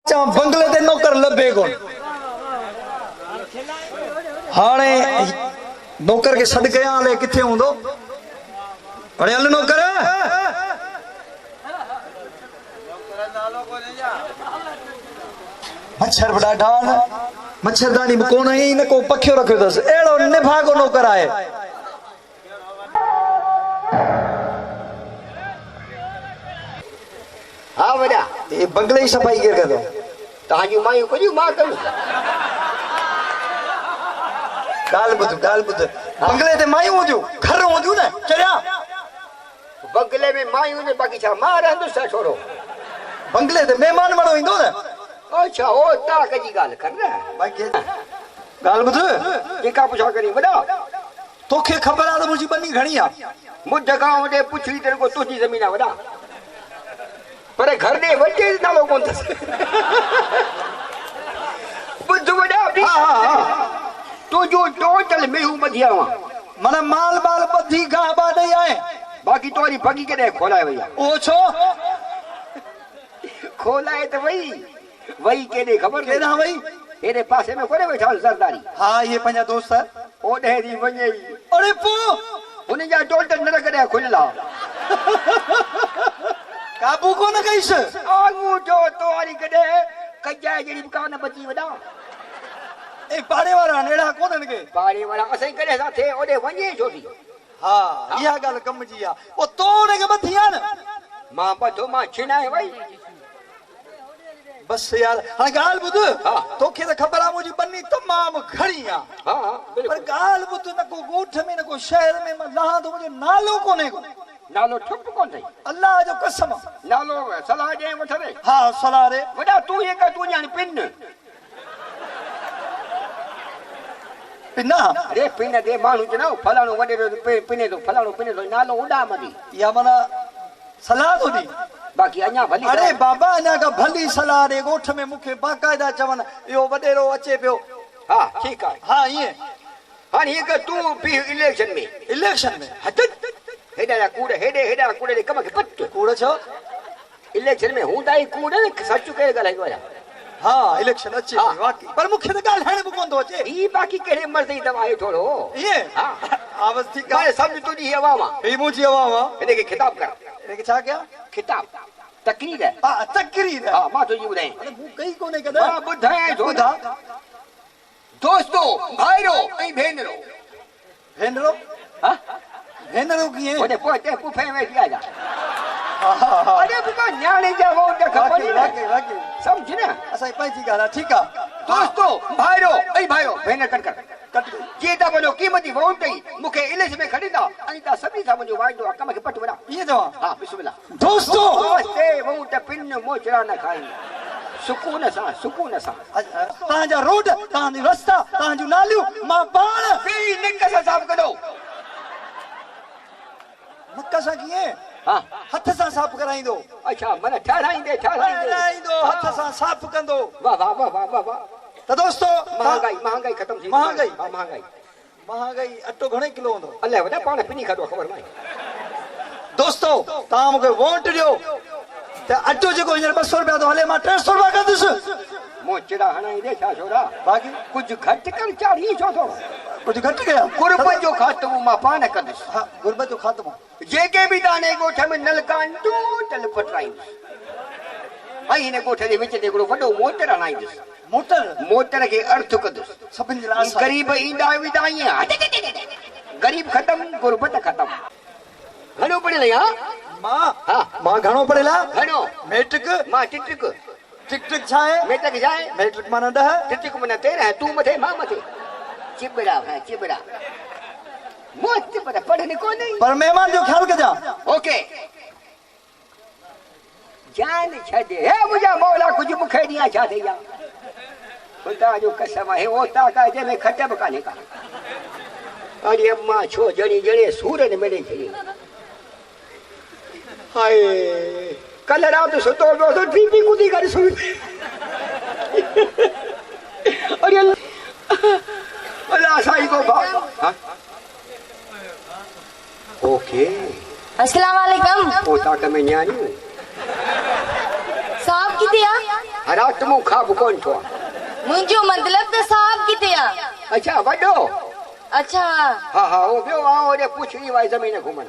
बंगले ते नौकर लभे कोन हाणे नौकर के सद गया ले किथे हुंदो अरे हल नौकर मच्छर बड़ा ढाल मच्छरदानी में कोन है न को पखियो रखियो दस एड़ो निभागो नौकर आए हाँ बेटा ये बंगले की सफाई केर कर दो तहां मायूं कजू मां कयूं गाल बुध बंगले ते मायूं हुजू घर हुजू न चढ़िया बंगले में मायूं ने बाकी छा मां रहंदुसि छा छोरो बंगले ते मेहमान माण्हू ईंदो न अच्छा ओ ता कजी गाल कर न बाकी गाल बुध जेका पुछा करी वडा तोखे खबर आ त मुंहिंजी बन्नी घणी आ मुझ गांव दे पुछी तेरे को तुझी जमीन आ वडा पर घर दे वटे नालो कोन थस बुध वडा भी तू जो टोटल मेहू मधिया मन माल बाल बधी गा बाडे आए बाकी तोरी भगी के खोलाए भैया ओ छो खोलाए तो वही के दे खबर केना वही एरे पासे में कोने बैठा सरदारी हां ये पंजा दोस्त है ओ दे दी वने अरे पो उन जा टोटल न करे खुला काबू को न कइस आगू जो तोरी कदे कजा जड़ी कान बची वडा ए पाड़े वाला नेड़ा कोन के पाड़े वाला असई करे साथे ओडे वने छोटी हां या गल कम जी आ ओ तोने के बथिया न मां पतो मां छिनाए भाई बस यार हां गाल बुध तोखे तो खबर आ मुजी बन्नी तमाम घणी आ हां पर गाल बुध न को गोठ में न को शहर में लहा तो मुझे नालो कोने को नालो ठप कोन थई अल्लाह जो कसम नालो सलाह दे वठरे हां सलाह रे वडा तू ये का तू जान पिन पिना अरे पिन दे मानू जना फलाणो वडे पिने तो फलाणो पिने तो नालो उडा मदी या मना सलाह तो दी बाकी अन्या भली अरे बाबा अन्या का भली सलाह रे गोठ में मुखे बाकायदा चवन यो वडेरो अचे पियो हां ठीक है हां ये हां ये का तू भी इलेक्शन में हट हेडा कूड़े कम के पट कूड़े छो इलेक्शन में हुंदाई कूड़े सच के गलाई वाला हां इलेक्शन अच्छे वाकई पर मुखे तो गाल है कोन तो अचे ई बाकी केरे मर्जी दवाई थोड़ो ये हां आवाज ठीक है सब तुझी हवा मा ई मुजी हवा इने के खिताब कर इने के छा क्या खिताब तकरीर है हां तकरीर हां मां तुझी बुधाई अरे वो कई कोने कदा हां बुधाई जोदा दोस्तों भाईरो ए भेनरो हां भेनरो की है ओने पोते पुफे में किया जा अरे बुका न्याणे जा वो खपनी वाकई समझ ना असा पैसी गाला ठीक है दोस्तों भाईरो भेनर कट जेता बोलो कीमती वोट दई मुखे इलेक्शन में खरीदा अनिता सभी सा मुझे वाइडो कम के पट बड़ा ये दवा हां बिस्मिल्लाह दोस्तों नमस्ते वोट पिन मोचरा न खाई सुकून सा ता जा रोड ता जी रास्ता ता जो नालियो मां पाण बी निकसा साफ करो नक्कासा किए हां हथ सा साफ कराई दो अच्छा मन ठहराई दे दो हथ सा साफ कंदो वाह तो दोस्तों महंगाई खत्म थी महंगाई अटो घणे किलो होंदो अल्लाह वडा पाण पिनी खादो खबर नाई दोस्तों ता मुके वोट दियो ते अटो जो हींअर 200 रुपया तो हले मां 300 रुपया कंदुसि मोचड़ा हणाई दे छा छोरा बाकी कुछ घट कर चाड़ी छो तो कुछ घट गया गुरबत जो खात्मो मां पाण कंदुसि हां गुरबत जो खात्मो जेके भी दाने गोठ में नलकान टोटल फटराई आई ने गोठ दे विच ते हिकिड़ो वॾो मोटर हणाईंदुसि मोटर के अर्थ कंदुसि सभिनि जे लाइ गरीब ईंदा वेंदा गरीब खत्म गुरबत खत्म घणो पढ़ियल आहियां मां घणो पढ़ियल घणो मैट्रिक मां टिक छा है मैट्रिक छा है मैट्रिक माना 10 टिक माना 13 तू मथे मां मथे चिबड़ा मोच पर पढ़ने को नहीं पर मेहमान जो ख्याल कजा ओके जान छदे हे मुझा मौला कुछ मुखे दिया छा देया खुदा जो कसम है ओ ताका जे में खटब काने का अरे अम्मा छो जणी जणे सूरन मेरे थी हाय कल रात सुतो तो टीवी कुदी कर सुन अरे अल्लाह साईं को हां ओके अस्सलाम वालेकुम ओ ताका में न्यानी साहब किथे आ रात मु खाब कोन थो मुंहिंजो मतलब त साहब किथे आ? अच्छा वडो अच्छा हाँ हाँ वो बियो आओ रे पुछड़ी वाई जमीन घुमण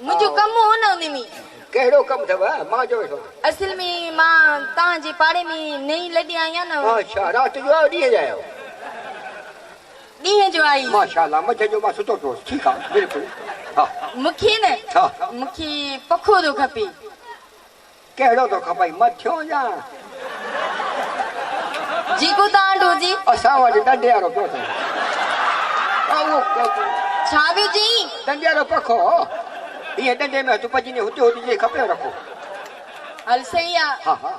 मुंहिंजो कमु हो न उन में। केड़ो कम थव मां जो वेठो असल में मां तव्हांजे पाड़े में नई लॾी आहियां न। अच्छा रात जो आयो ॾींहं जायो ॾींहं जो आई। माशाल्लाह मथे जो मां सुतो पियो ठीक आ बिल्कुल हाँ मूंखे न हाँ मूंखे पखो थो खपे। केड़ो तो खपई मथियो या जेको तव्हां वटि हुजे। असां वटि डंडे वारो पियो अथव छा पियो चई? डंडे वारो पखो ईअं डंडे में हथु पजीने हुते हुजे खपे रखो। हल सही आ। हाँ हाँ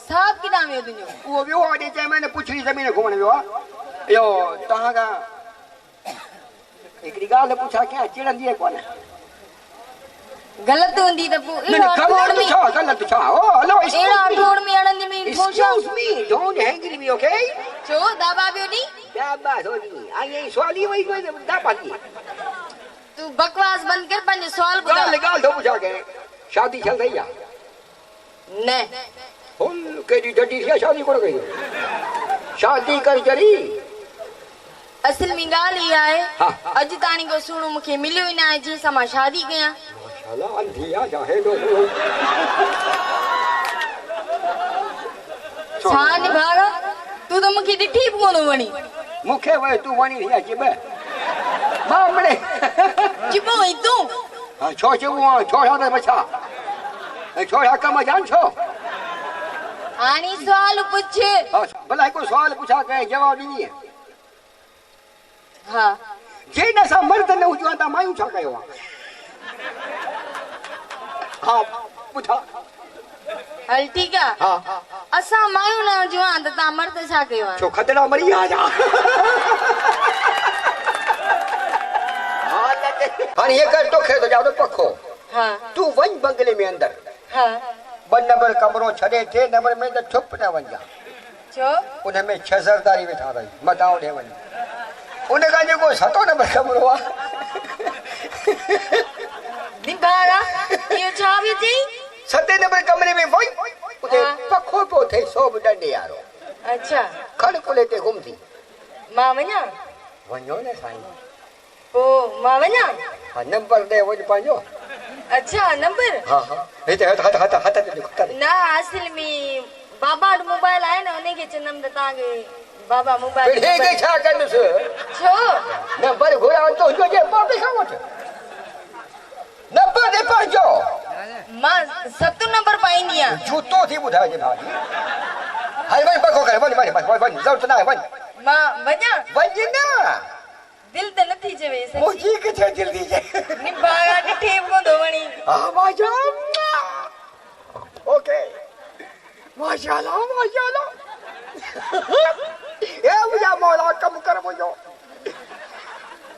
साहब किथां वियो तुंहिंजो? उहो वियो आहे अॼु चई मैंने पुछड़ी ज़मीन घुमण वियो आहे। इहो तव्हां खां हिकिड़ी ॻाल्हि पुछां कयां चिड़ंदी कोन? गलत हूंदी त पोइ गलत छा ओ हलो अहिड़ा अठोड़ में अड़ंदी में Excuse me, don't angry me, okay? छो दाबा पियो नी? दाबा थोड़ी आई सवाल ही वही दाबा की तू बकवास बंद कर पंहिंजो सवाल ॿुधाए। ॻाल्हि थो पुछां के शादी छल रही आहे न फुल केॾी डडी थी शादी कोन कई शादी कर जरी असल में ॻाल्हि इहा आहे हाँ। अॼु ताणी को सुहिणो मूंखे मिलियो ई न आहे जंहिं सां मां शादी कयां। माशाल्लाह अंधी आहे छा हेॾो छा निभागा तूं त मूंखे ॾिठी बि कोन वणी। मूंखे वई तूं वणी थी अची बे मामड़े चिबो वई तूं छो चिबो छोड़ा त बचा छोड़ा कम जान छो हाणे सवाल पुछ। भला हिकु सवाल पुछां के जवाब ॾींदी हा जे न असां मर्द न हुजूं त मायूं छा कयो आहे? हा पुछा हल ठीकु आहे। हा असां मायूं न हुजूं हा त तव्हां मर्द छा कयो आहे? छो खतरा मरी विया छा? हाणे ये कर तोखे थो ॼाणो पखो हा तूं वञ बंगले में अंदर हा 2 नंबर कमरो छॾे 3 नंबर में त चुप न वञा छो? उन में 6 ज़रदारी वेठा रही मथां ओॾे वञ उन खां जेको 7 नंबर कमरो आहे निभागा इहो छा पियो चई? 7 नंबर कमरे में वञ उते पखो पियो थिए सो बि डंडे वारो अच्छा खड़ कुले ते घुम थी मां वञा? वञो न साईं पोइ मां वञा? हा नंबर ॾे वञ पंहिंजो। अच्छा नंबर? हा हा हिते हथ ते न असल में बाबा वटि मोबाइल आहे न उनखे चवंदमि त तव्हांखे बाबा मोबाइल छा कंदुसि छो? नंबर घुरां तो जो जे बाबे खां वठ नंबर दे पंहिंजो मां 7 नंबर पाईंदी आहियां। जूतो थी ॿुधाइजे भाॼी हल वञ पको करे वञ ज़रूरत न आहे वञ मां वञा? वञ न दिल त नथी चवे सची। मुंहिंजी किथे दिल थी चए निभागा ॾिठी बि कोन थो वणी। हा माशाल्लाह ओके माशाल्लाह ए मुंहिंजा मौला कमु कर मुंहिंजो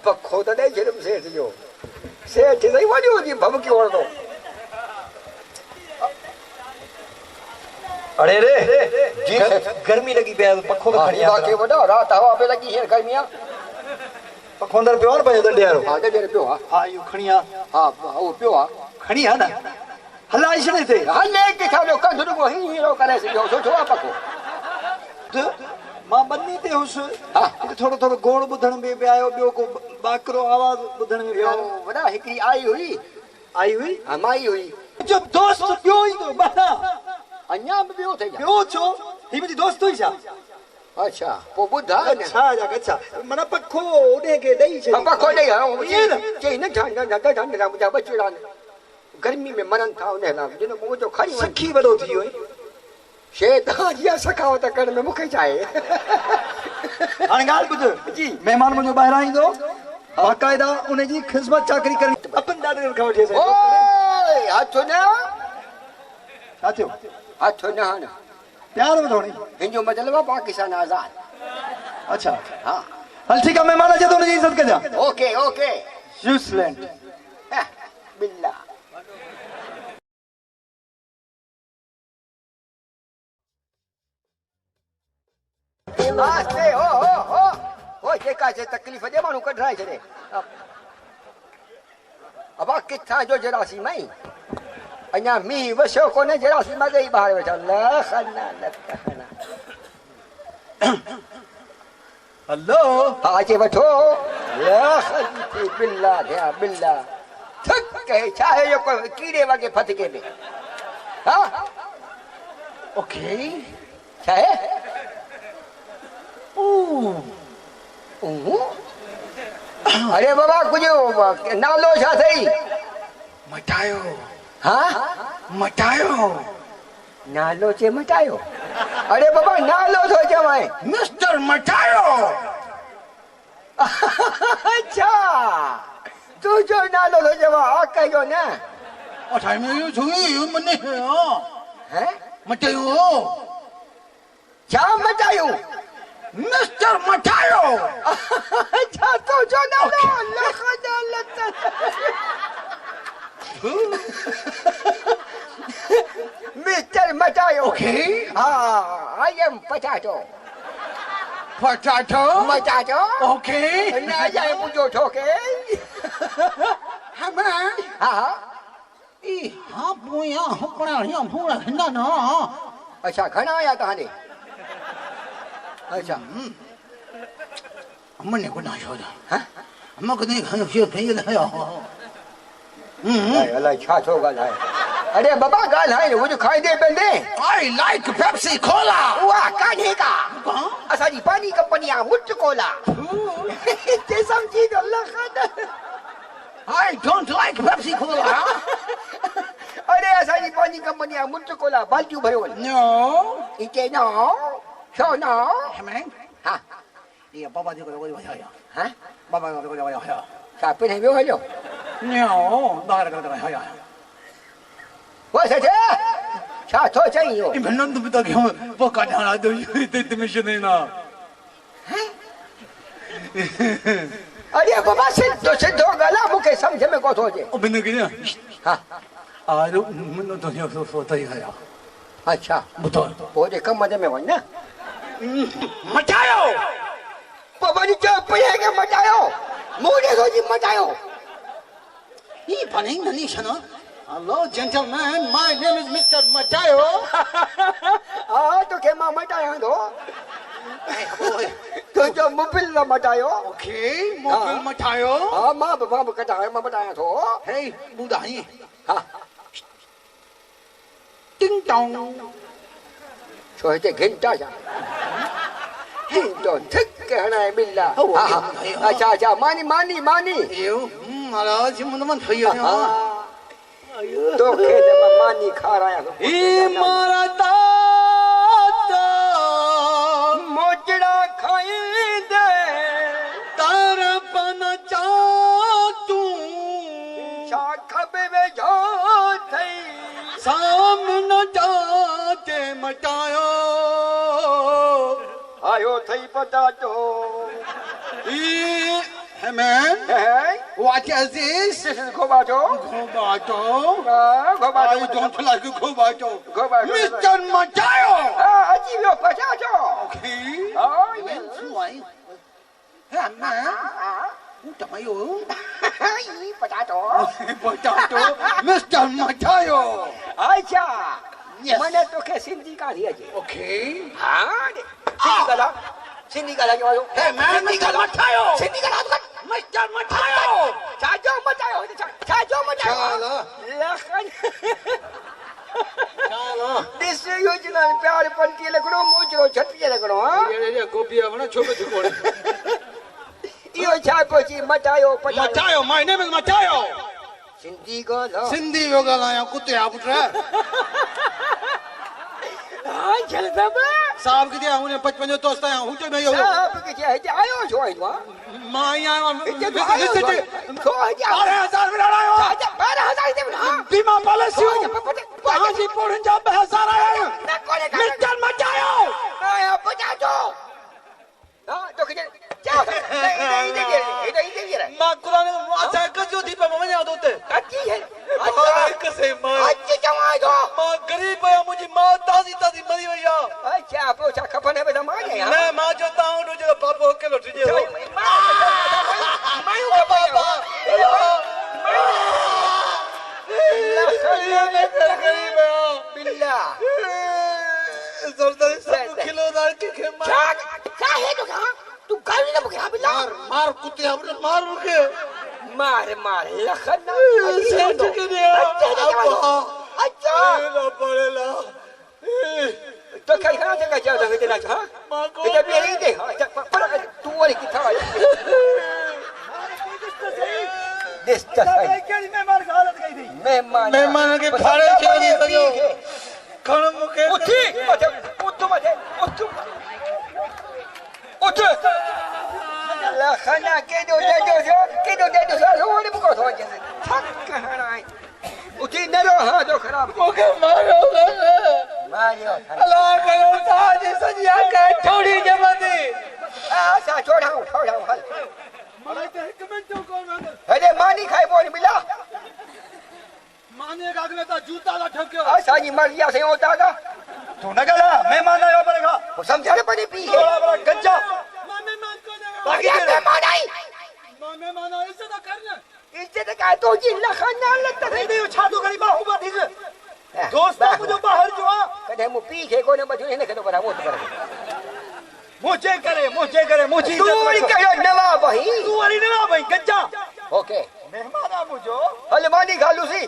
पखो त ॾेई छॾियुमि सेठ जो सेठ सही वञो जी भमकी वणंदो अरे रे जी गर्मी लगी पिया पखो तो खड़ी बाकी वॾा रात हवा पे लगी है गर्मी आ पखो अंदर पियो न पंहिंजो डंडे वारो हा डंडे पियो आहे हा इहो खणी आ हा उहो पियो आहे खणी आ न हलाई छॾे ते हले किथां जो कंध रुगो हीरो करे सॼो सुठो आहे पको मां बन्नी ते हुउसि थोरो थोरो गोड़ ॿुधण में बि आयो ॿियो को बाकरो आवाज़ ॿुधण में ॿियो वॾा हिकिड़ी आई हुई हा माई हुई जो दोस्त ॿियो ई तो ॿाहिरां अञा बि ॿियो अथई ॿियो छो ही मुंहिंजी दोस्त हुई छा अच्छा पोइ ॿुधा अच्छा अच्छा माना पखो उन खे ॾेई छॾी पखो ॾेई ईअं न चई न ठंड मुंहिंजा बचड़ा गर्मी में मरनि था उन लाइ जिन मुंहुं जो खणी सखी वॾो थी वियो शैतान जी सखावत करण में मूंखे छा आहे हाणे ॻाल्हि ॿुध जी महिमान मुंहिंजो ॿाहिरां ईंदो बाक़ाइदा उनजी ख़िदमत चाकरी करणी अपन ॾाढे खां वठी ओए हथ न छा थियो हथ न हण प्यार में थोड़ी हिंजो मतिलबु आहे पाकिस्तान आज़ाद अच्छा हा हल ठीकु आहे महिमान अचे तो उनजी इज़त कजां ओके ओके न्यूज़ीलैंड बिल्ला आस्ते हो जेका से तकलीफ़ जे माण्हू कढाए छॾे अब किथां जो जरासी मई अञा मींहुं वसियो कोन्हे जरासीम गई ॿाहिरि वेठा लखना लखना हेलो हा अचे वठो लखन बिल्ला थिया बिल्ला थक छा आहे इहो कोई कीड़े वगे फतके में हा ओके छा आहे अरे बाबा कुझु नालो छा अथई मटायो हा मटायो नालो चे मटायो अरे बाबा नालो थो चवां मिस्टर मटायो अच्छा तू जो नालो थो चवां कहियो न अठाई में यो छुई यो मने हैं मटायो छा मटायो मिस्टर मटायो अच्छा तू जो नालो लखना लत mister Matayo okay I am potato potato मटाटो ओके ना जाए मुझो ठोके हमें हाँ ई हां पुया हुकड़ा या फूड़ा हिंदा ना अच्छा घणा आया तव्हांजे अच्छा मने को ना छोड़ा हाँ हम को नहीं खायो फिर फेल है अलाए छा थो ॻाल्हाए अरे बाबा ॻाल्हाए वो जो खाई दे पेंदे आई लाइक पेप्सी कोला उहा कान्हे का असांजी पानी कंपनी आहे मुट कोला ते समझी तो Lakhan I don't like Pepsi Cola अरे असांजी पानी कंपनी आहे मुट कोला बाल्टियूं भरियो नो इते न छो न हमें हा ये बाबा जी को बताया हाँ बाबा को बताया छा पिण वियो हलियो नो बाहर को बताया वो सचे छा थो चई इहो इमनन तुम तो क्यों पोका डाला दो ये मिशन है ना अरे बाबा सिद्धो सिद्धो ॻाल्हाए मूंखे सम्झ में को थो अचे ओ बिन के हा आरो मन तो यो सो तई है अच्छा बुतो पोइ जे कम में वञ न मचायो बाबा जी चओ पिए खे मटायो मूं ॾिसो जी मटायो ये पनिंग नहीं छना hello gentleman my name is mister मचायो हा तोखे मां मटायां थो तुंहिंजो मोबिल न मटायो ओके मोबाइल मचायो हा मां बि मटायां थो हे बुधाई हा टिंग टोंग छो हिते घंटा छा घंटो थिक हणाए बिल्ला हा हा अच्छा अच्छा मानी मानी मानी यो अरे जिमन मन थयो तोखे त मां मानी खारायां थो ई मारा दादा मोजड़ा खाईंदे तार पन चा तू छा खबे वेझो थई सामने जाते मटायो आयो थई potato E man what is this गोबाटो gobato गोबाटो I don't like gobato गोबाटो Mr. Matayo अची वियो potato okay Oh, that's why hey man Matayo E potato potato Mr. Matayo अच्छा Yes. मने तोखे सिंधी काढी अचे okay हां सिंधी ॻाल्हाए जो hey man Mr. Matayo Sindhi ॻाल्हाए Mr. Matayo छाजो मचायो छाजो मचायो चलो लखन चलो दिस योजना प्यार पंती लकड़ो मोजरो छटी लकड़ो हां ये गोपिया वना छोटे छोटे इहो छा पोची मचायो potato Matayo my name is Matayo Sindhi ॻाल्हि सिंधी यो ॻाल्हायां कुते आ पुट हां जल्द बा साहब किथे हुने 55 जो दोस्त आया हुते में यो साहब के हिते आयो छो आयो मां आया हिते तो आयो छो हिते 12000 में आयो 12000 हिते ना बीमा पॉलिसी हां जी पोरन जा 12000 आया मिस्टर मचायो आया पटाटो हां तो के जाओ इधर मां कुरान अच्छा कजो थी पे मने दोते अच्छी है एक से मां अच्छी जमा दो मां गरीब है मुझे मां ताजी ताजी मरी वया अच्छा पोछा खपने पे मां गया मैं मां जो ताऊ जो बाबो के लो तुझे मां बाबा मार कुत्ते हमने मार रुके मार मार लखन सेठ के दिया अच्छा ना पड़ेला तो कहीं कहाँ जगह जाओ जगह देना चाह इधर भी नहीं दे पर तू वाली कितना वाली देश सही मेहमान की हालत गई थी मेहमान के फाड़े चोरी करो कण मुके उठी उठ लखना के दो रोड मुको हो जैसे थक कहना है उठी न रो हां जो खराब मुके मारो मारियो अल्लाह करो ताज सजिया के छोड़ी जमदी ऐसा छोड़ाओ हल माने तो एक मिनट कौन अंदर अरे मानी खाई बोल मिला माने का अगले ता जूता ला ठोक्यो ऐसा नहीं मर गया से होता का तू न गला मेहमान आयो पड़ेगा वो समझाने पड़े पी है बड़ा बड़ा गज्जा मेहमान को ना बाकी तेरे मेहमान आई मेहमान ऐसे ना करना इज्जत का तो जिल्ला खाना लगता है नहीं छातो करी बाहु बाधी से दोस्त मुझे बाहर जो कदे मु पी के को न बजू ने कदो बरा वो तो कर मुझे करे मुझे तू कहो नवा भाई तू वाली ना भाई गज्जा ओके मेहमान आ मुझो हल मानी खालू सी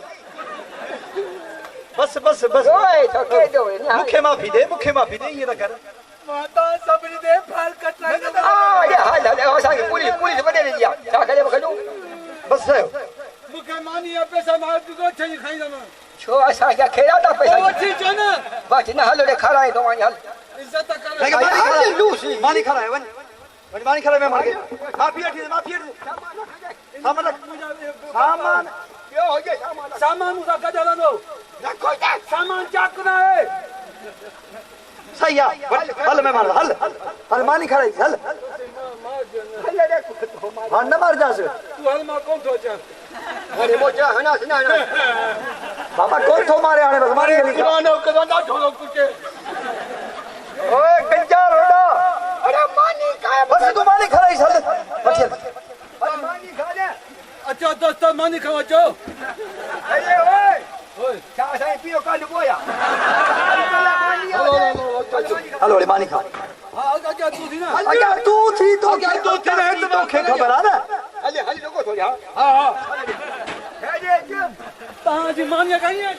बस ओए तो के दो ना मुखे माफी दे ये तो कर माता सबरी दे फाल कटना आ ये हाल हो सागे पुलिस बने दिया क्या करे बखलू बस है मुके मानी पैसा मार दो छई खाई जाना छो ऐसा क्या खेला था पैसा वो ठीक है ना बस न हल रे खड़ा है तो मानी हल इज्जत कर मानी खड़ा है मानी खड़ा है मैं मार के माफी हटी सामान यो हो गया सामान उठा के जाना दो रखो जा सामान चकना है सही है हल मैं मार हल मानी खड़ा है हल हाँ न मार जा से तू हल मां कौन तो जा अरे मोजा हना सुना ना बाबा कौन थो मारे आने बस मारी नहीं मानो कदा ढोलो कुके ओए गंजा रोडा अरे मानी का बस तू मानी खड़ा है हल पठिया मानी खा जा अच्छा दोस्त मानी खावा जो अरे ओए क्या सही पियो काल बोया हलो रे मानी खा हां क्या तू थी ना अगर तू थी तो क्या तू तेरे है तो खबर आ ना हल लोगो थोड़ी हां हां है जे ताजी मानिया कहीं है